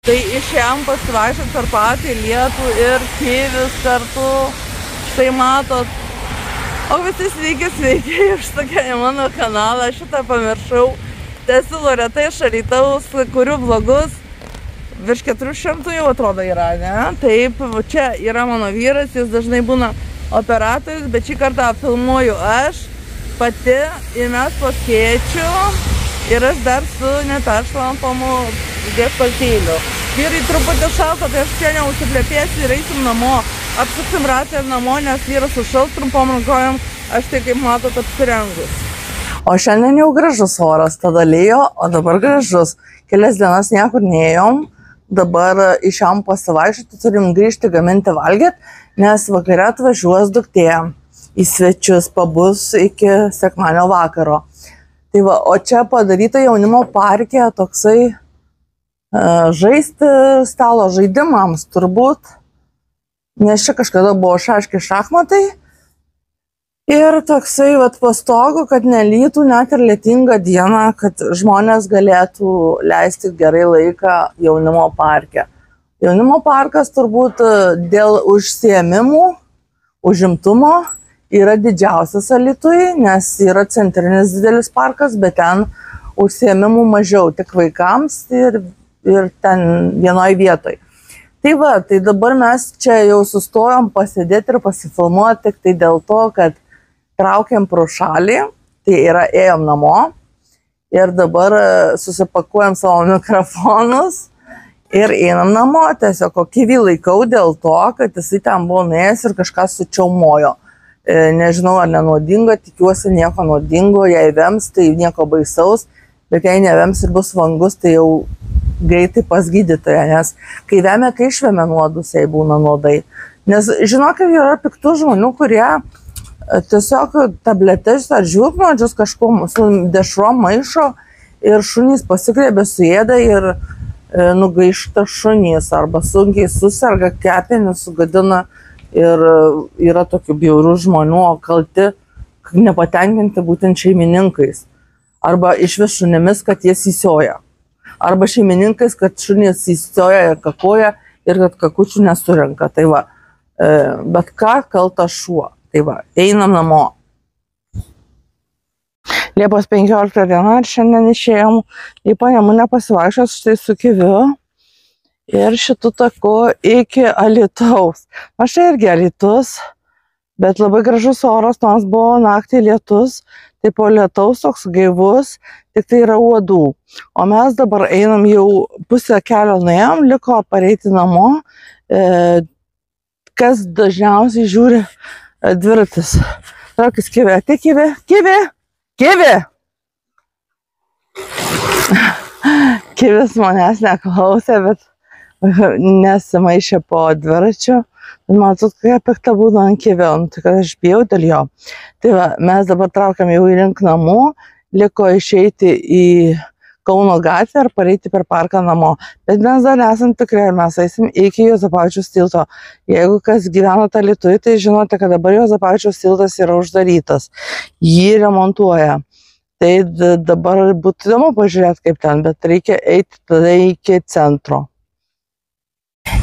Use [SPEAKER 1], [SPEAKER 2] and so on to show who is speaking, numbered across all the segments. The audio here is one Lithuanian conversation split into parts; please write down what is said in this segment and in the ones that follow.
[SPEAKER 1] Tai išėjom pasivaikščioti per patį lietų ir kivis kartu. Štai matot. O visi sveiki, užsukę į mano kanalą, šitą pamiršau. Esu Loreta iš Alytaus, kuriu vlogus. Virš 400 jau atrodo yra, ne? Taip, čia yra mano vyras, jis dažnai būna operatorius, bet šį kartą filmuoju aš pati ir mes po skėčiu ir aš dar su neperšlampamu viešpaltėliu. Vyrai truputį šalta, tai aš čia neužsiplėpėsiu ir eisim namo. Apsuksim ratą ir namo, nes vyras sušals trumpom rankojom, aš tai kaip matot apsirengus. O šiandien jau gražus oras, tada lijo, o dabar gražus. Kelias dienas niekur neėjom, dabar išėjom pasivaikščioti, turim grįžti gaminti valgyti, nes vakare atvažiuos duktė į svečius, pabus iki sekmadienio vakaro. Tai va, o čia padaryta jaunimo parke toksai žaisti stalo žaidimams turbūt, nes čia kažkada buvo šaški šachmatai. Ir toksai vat pastogu, kad nelytų net ir lietingą dieną, kad žmonės galėtų leisti gerai laiką jaunimo parke. Jaunimo parkas turbūt dėl užsiėmimų, užimtumo yra didžiausias Alytuje, nes yra centrinis didelis parkas, bet ten užsiėmimų mažiau, tik vaikams ir ten vienoj vietoj. Tai va, tai dabar mes čia jau sustojom pasėdėti ir pasifilmuoti tik tai dėl to, kad traukiam pro šalį, tai yra ėjom namo ir dabar susipakuojam savo mikrofonus ir einam namo. Tiesiog kokį laikau dėl to, kad jisai ten buvo nuėjęs ir kažką sučiaumojo. Nežinau, ar nenuodinga, tikiuosi nieko nuodingo, jei vems, tai nieko baisaus, bet jei nevems ir bus vangus, tai jau greitai pas gydytoją, nes kai vemia, kai išvemia nuodus, jei būna nuodai. Nes žinokit, yra piktų žmonių, kurie tiesiog tabletes ar žiūrknuodžius kažkuo su dešrom maišo ir šunys pasigrėbė suėda ir nugaišta šunys arba sunkiai susirga, kepenis sugadina ir yra tokių bjaurių žmonių, o kalti nepatenkinti būtent šeimininkais. Arba išvis šunimis, kad jie įsioja. Arba šeimininkais, kad šunys įsioja ir kakoja ir kad kakučių nesurenka. Tai va, bet ką kalta šuo. Tai va, einam namo. Liepos 15 diena ir šiandien išėjom į Panemunę pasivaikščioti štai su kiviu ir šitų taku iki Alytaus. Na štai irgi Alytus, bet labai gražus oras, nors buvo naktį lietus, tai po lietaus toks gaivus, tik tai yra uodų. O mes dabar einam jau pusę kelio nuėjom, liko pareiti namo, kas dažniausiai žiūri dviratis. Traukis kivė, tai kivė. Kivis manęs neklausė, bet nesimaišė po dviračiu. Matot, kokia pikta būna ant kivio, tai kad aš bijau dėl jo. Tai va, mes dabar traukiam jau į link namų, liko išeiti į Kauno gatvę ir pareiti per parką namo. Bet mes dar nesam tikrai, mes eisim iki Juozapavičiaus tilto. Jeigu kas gyvenate Alytuje, tai žinote, kad dabar Juozapavičiaus tiltas yra uždarytas. Jį remontuoja. Tai dabar būtų įdomu pažiūrėti kaip ten, bet reikia eiti tada iki centro.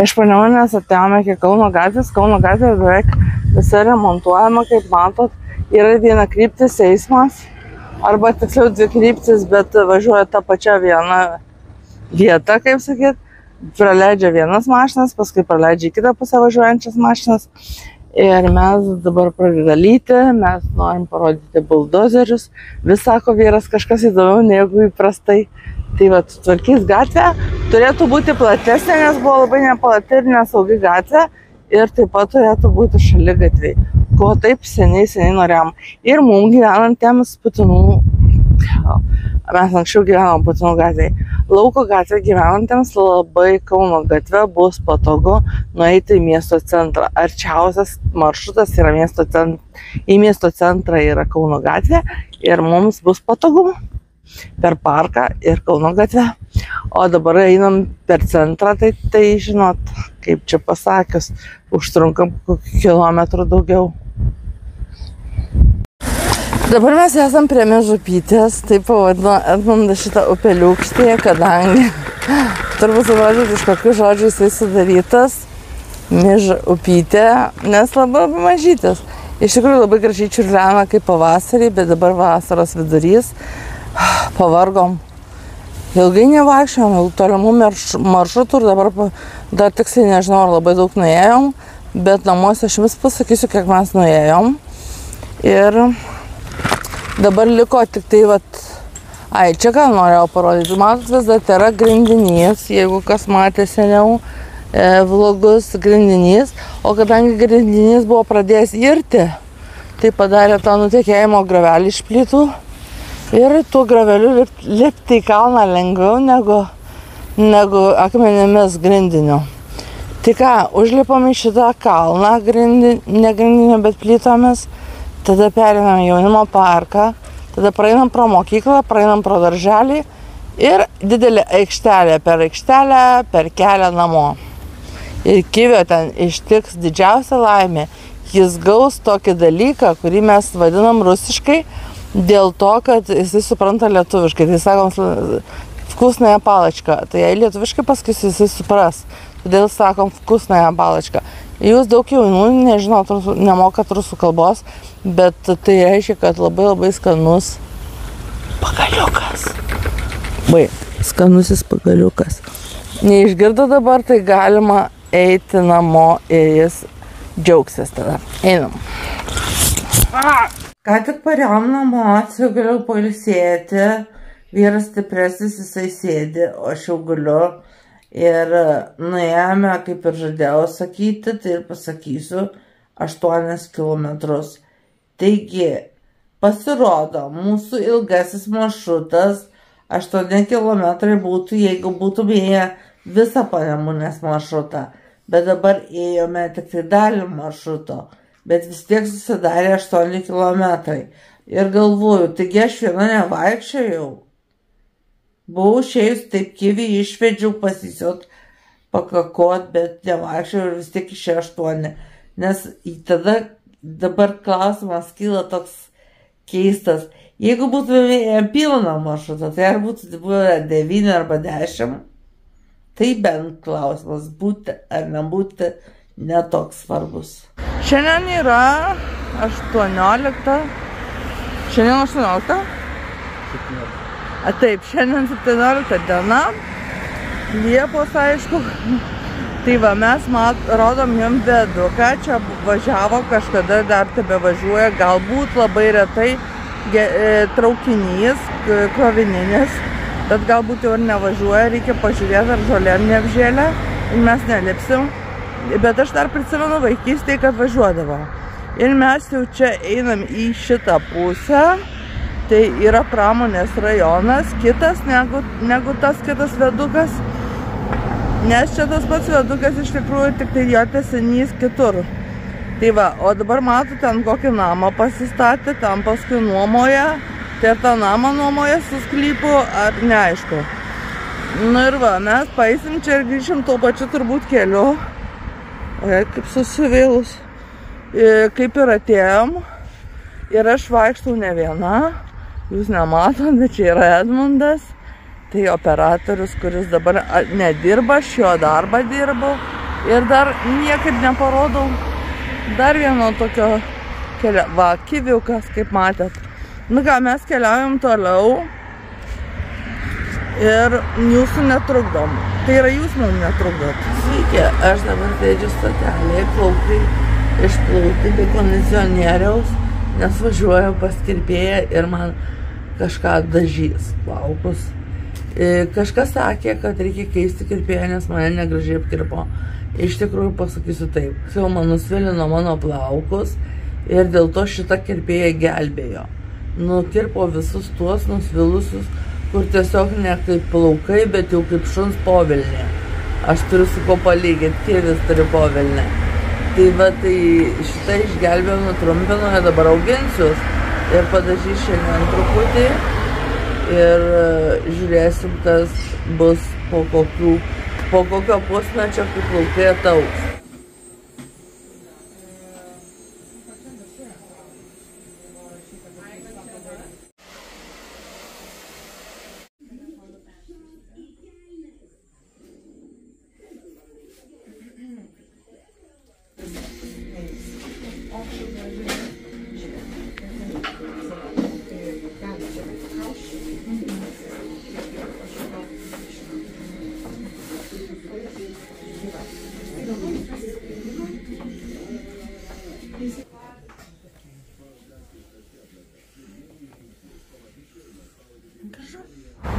[SPEAKER 1] Iš Panemunės atėjome iki Kauno gatvės. Kauno gatvė beveik visa remontuojama, kaip matot. Yra vienakryptis eismas. Arba tiksliau dvi kryptis, bet važiuoja tą pačią vieną vietą, kaip sakyt. Praleidžia vienas mašinas, paskui praleidžia į kitą pusę važiuojančias mašinas. Ir mes dabar pradeda lyti, mes norim parodyti buldozerius. Vis sako vyras kažkas įdomiau negu įprastai. Tai va, tvarkys gatvę. Turėtų būti platesnė, nes buvo labai neplati ir nesaugi gatvė. Ir taip pat turėtų būti šaligatviai. Ko taip seniai norėjom. Ir mums gyvenantiems Putinų, mes anksčiau gyvenom Putinų gatvėje, Lauko gatvė gyvenantiems labai Kauno gatve bus patogu nueiti į miesto centrą. Arčiausias maršrutas yra į miesto centrą yra Kauno gatvė ir mums bus patogu per parką ir Kauno gatvę. O dabar einam per centrą, tai žinot, kaip čia pasakius, užtrunkam kokį kilometrų daugiau. Dabar mes esam prie Mežupytės, taip pavadino Edmundas šitą upeliukštį, kadangi Turbūt supratėt, iš kokių žodžių jisai sudarytas. Miž upytė, nes labai mažytis. Iš tikrųjų labai gražiai čiurlena kaip pavasarį, bet dabar vasaros vidurys. Pavargom. Ilgai nevaikščiojom, tolimų maršrutų ir dabar dar tiksliai nežinau, ar labai daug nuėjom, bet namuose aš jums pasakysiu, kiek mes nuėjom. Ir dabar liko tik tai čia ką norėjau parodyti. Matot, vis dar tai yra grindinys, jeigu kas matė seniau vlogus, grindinys. O kadangi grindinys buvo pradėjęs irti, tai padarė tą nutekėjimo gravelį iš plytų. Ir tuo graveliu lipti į kalną lengviau negu akmenimis grindiniu. Tai ką, užlipom į šitą kalną, ne grindiniu, bet plytomis. Tada perinam jaunimo parką. Tada praeinam pro mokyklą, praeinam pro darželį ir didelė aikštelė. Per aikštelę, per kelią namo. Ir Kivio ten ištiks didžiausia laimė. Jis gaus tokį dalyką, kurį mes vadinam rusiškai, dėl to, kad jisai supranta lietuviškai. Tai sakom, vkusnąją palačką. Tai jei lietuviškai pasakysiu, jisai supras. Todėl sakom, vkusnąją palačką. Jūs daug jaunų, nežinau, nemokat rusų kalbos, bet tai reiškia, kad labai skanus pagaliukas. Skanusis pagaliukas. Neišgirdo dabar, tai galima eiti namo ir jis džiaugsis tada. Einam. Ką tik parėjom namo, atsigaliau pailsėti. Vyras stipresnis, jisai sėdi, o aš jau guliu. Ir nuėjome, kaip ir žadėjau sakyti, tai ir pasakysiu, 8 kilometrus. Taigi, pasirodo, mūsų ilgasis maršrutas 8 kilometrai būtų, jeigu būtume ėję visą Panemunės maršrutą. Bet dabar ėjome tik tai dalį maršruto. Bet vis tiek susidarė 8 kilometrai. Ir galvoju, taigi aš viena nevaikščiojau. Buvau išėjus taip Kivį, išvedžiau pasisiot, pakakot, bet nevaikščiau ir vis tiek išėjo 8. Nes tada dabar klausimas kyla toks keistas. Jeigu būtume pilną maršrutą, tai ar būtų buvę 9 arba 10, tai bent klausimas būti ar nebūti netoks svarbus. Šiandien yra 18. Šiandien 18? 17. Taip, šiandien 17 diena, Liepos, aišku. Tai va, mes rodom jums Viaduką, čia važiavo kažkada, dar tebe važiuoja, galbūt labai retai traukinys, krovininis, bet galbūt jau ir nevažiuoja, reikia pažiūrėti, ar žolėm neapžėlė, ir mes nelipsim. Bet aš dar prisimenu vaikystėje, kad važiuodavo. Ir mes jau čia einam į šitą pusę. Tai yra pramonės rajonas, kitas negu tas kitas Viadukas, nes čia tas pats Viadukas iš tikrųjų tik tai jo tęsinys kitur. Tai va, o dabar matote, ten kokį namą pasistatė, ten paskui nuomoja, tai ar tą namą nuomoja su sklypu, ar neaišku. Nu ir va, mes paeisim čia ir grįšim tuo pačiu turbūt keliu, kaip susivėlus, kaip ir atėjom, ir aš vaikštau ne viena. Jūs nematot, bet čia yra Edmundas, tai operatorius, kuris dabar nedirba, šio darbą dirbo ir dar niekaip neparodau dar vieno tokio kelio. Va, Kiviukas, kaip matėt. Nu ką, mes keliaujam toliau ir jūsų netrukdom. Tai yra jūs mums netrukdot. Sveiki, aš dabar sėdžiu stotelėje, plaukai išplauti be kondicionieriaus, nes važiuoju pas kirpėją ir man kažką dažys plaukus. Kažkas sakė, kad reikia keisti kirpėją, nes mane negražiai apkirpo. Iš tikrųjų pasakysiu taip. Jau man nusvilino mano plaukus ir dėl to šitą kirpėją gelbėjo. Nukirpo visus tuos nusvilusius, kur tiesiog ne kaip plaukai, bet jau kaip šuns povilnė. Aš turiu su ko palyginti, Kivis turi povilnę. Tai va, tai šitą išgelbėjau, nutrumpino, dabar auginsius. Ir padažys šiandien truputį ir žiūrėsim, kas bus po kokio pusmečio, kai plaukai ataugs.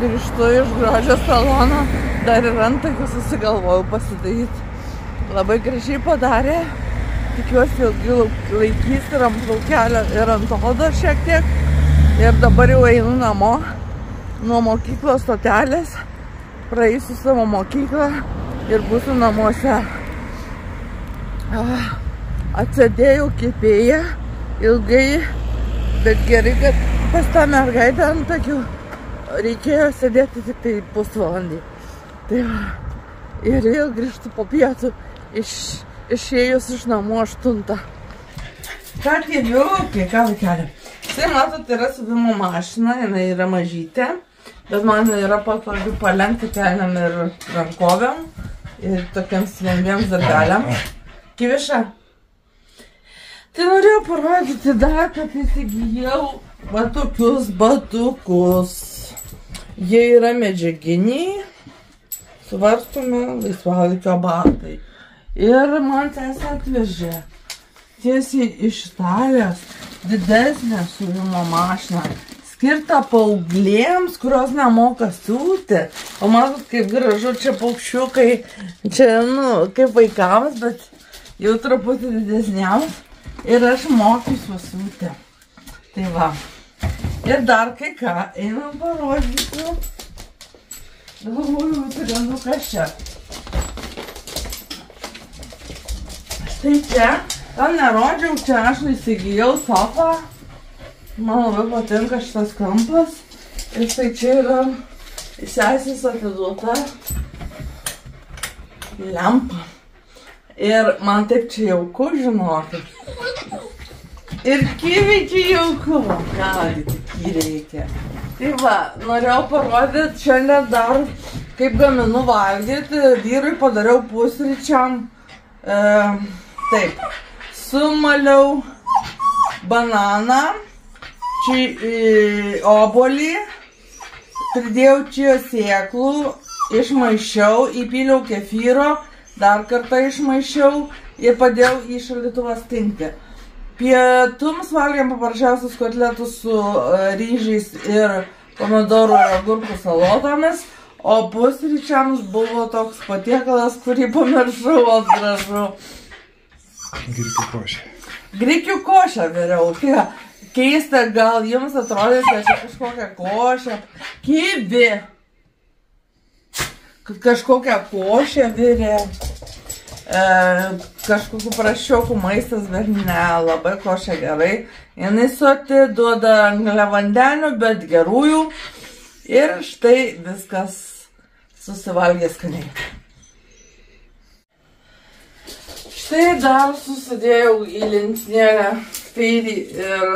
[SPEAKER 1] Grįžtu iš grožio salono, dar ir antakių susigalvojau pasidaryti. Labai gražiai padarė, tikiuosi ilgai laikys ir ant plaukelio ir ant odo šiek tiek. Ir dabar jau einu namo, nuo mokyklos stotelės, praeisiu savo mokyklą ir būsiu namuose. Atsėdėjau kepėję ilgai, bet gerai, kad pas tą mergaitę antakių reikėjo sėdėti tik tai pusvalandį. Tai va, ir vėl grįžtu po pietų, išėjus iš namų 8. Ką kėliukė, ką vaikelė? Tai matot, yra siuvimo mašina, jinai yra mažytė, bet man yra patogių palenkti kelniam ir rankovėm ir tokiems lengviems darbeliam. Kiviša? Tai norėjau parodyti dar, kad įsigijau va tokius batukus. Jie yra medžiaginiai, suvarstomi laisvalaikio batai. Ir man sesė atvežė tiesiai iš Italijos didesnę siuvimo mašiną, skirtą paauglėms, kurios nemoka siūti. O matot, kaip gražu, čia paukščiukai, čia, kaip vaikams, bet jau truputį didesniems. Ir aš mokysiu siūti. Tai va. Ir dar kai ką, einam parodysiu. Galvoju, atsirandu kas čia. Štai čia, gal nerodžiau, čia aš įsigijau sofą. Man labai patinka šitas kampas. Ir štai čia yra sesės atiduota lempa. Ir man taip čia jauku, žinokit. Ir Kiviai čia jauku, ką tik jį reikia. Tai va, norėjau parodyti šiandien dar, kaip gaminu valgyti. Vyrui padariau pusryčiam. Taip, sumaliau bananą, obuolį, pridėjau čia sėklų, išmaišiau, įpyliau kefyro, dar kartą išmaišiau ir padėjau į šaldytuvą stinti. Pietums valgėm paprasčiausius kotletus su ryžiais ir pomidorų ir agurkų salotomis, o pusryčiams buvo toks patiekalas, kurį pamiršau, gražu.
[SPEAKER 2] Grikių košė.
[SPEAKER 1] Grikių košę viriau. Keista, gal jums atrodys, kad čia kažkokia košė. Kivi. Kad kažkokia košė virė. Kažkokių praščiokų maistas, bet ne, labai košė gerai. Jinai soti, duoda angliavandenių, bet gerųjų. Ir štai viskas susivalgė skaniai. Štai dar susidėjau į lentynėlę Fairy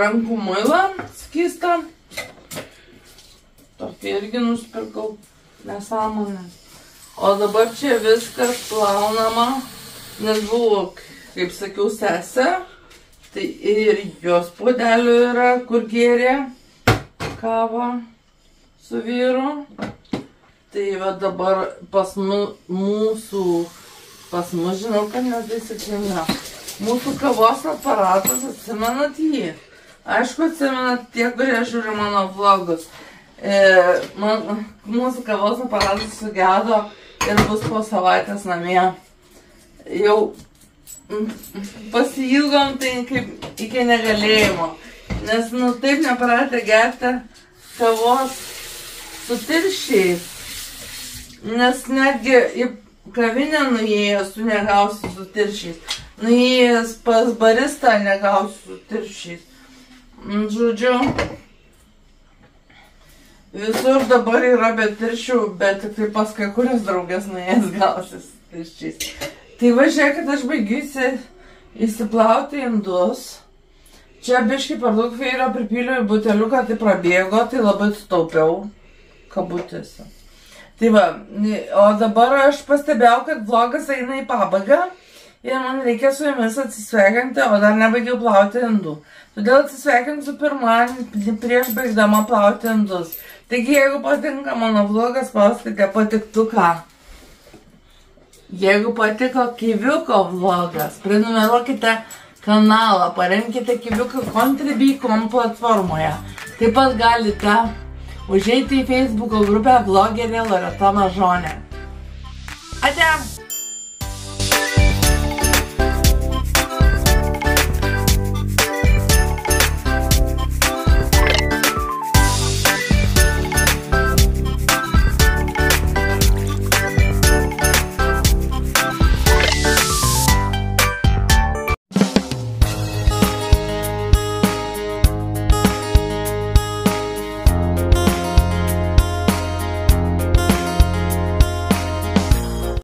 [SPEAKER 1] rankų muilą skystą. Tokį irgi nusipirkau, nesąmonę. O dabar čia viskas plaunama. Nes buvo, kaip sakiau, sesė, tai ir jos puodelių yra, kur gėrė kavą su vyru. Tai va dabar pas mus, žinau, kad netaisyklinga. Mūsų kavos aparatas, atsimenat jį? Aišku, atsimenat tie, kurie žiūri mano vlogus. Mūsų kavos aparatas sugedo ir bus po savaitės namie. Jau pasiilgom tai kaip iki negalėjimo, nes taip nepratę gerti kavos su tirščiais, nes netgi į kavinę nuėjęs tu negausi su tirščiais, nuėjęs pas baristą negausi su tirščiais. Žodžiu, visur dabar yra be tirščių, bet tik tai pas kai kurias draugės nuėjęs gausi su tirščiais. Tai va, žiūrėkit, aš baigiu įsiplauti indus. Čia biškai per daug Fairio pripyliau į buteliuką, tai prabėgo, tai labai sutaupiau kabutėse. Tai va, o dabar aš pastebėjau, kad vlogas eina į pabaigą ir man reikia su jumis atsisveikinti, o dar nebaigiau plauti indų. Todėl atsisveikinsiu pirmadienį prieš baigdama plauti indus. Taigi, jeigu patinka mano vlogas, spauskite patiktuką. Jeigu patiko Kiviuko vlogas, prenumeruokite kanalą, paremkite Kiviuką Contribui.com platformoje. Taip pat galite užeiti į Facebooko grupę vlogerė Loreta Mažonė. Ate!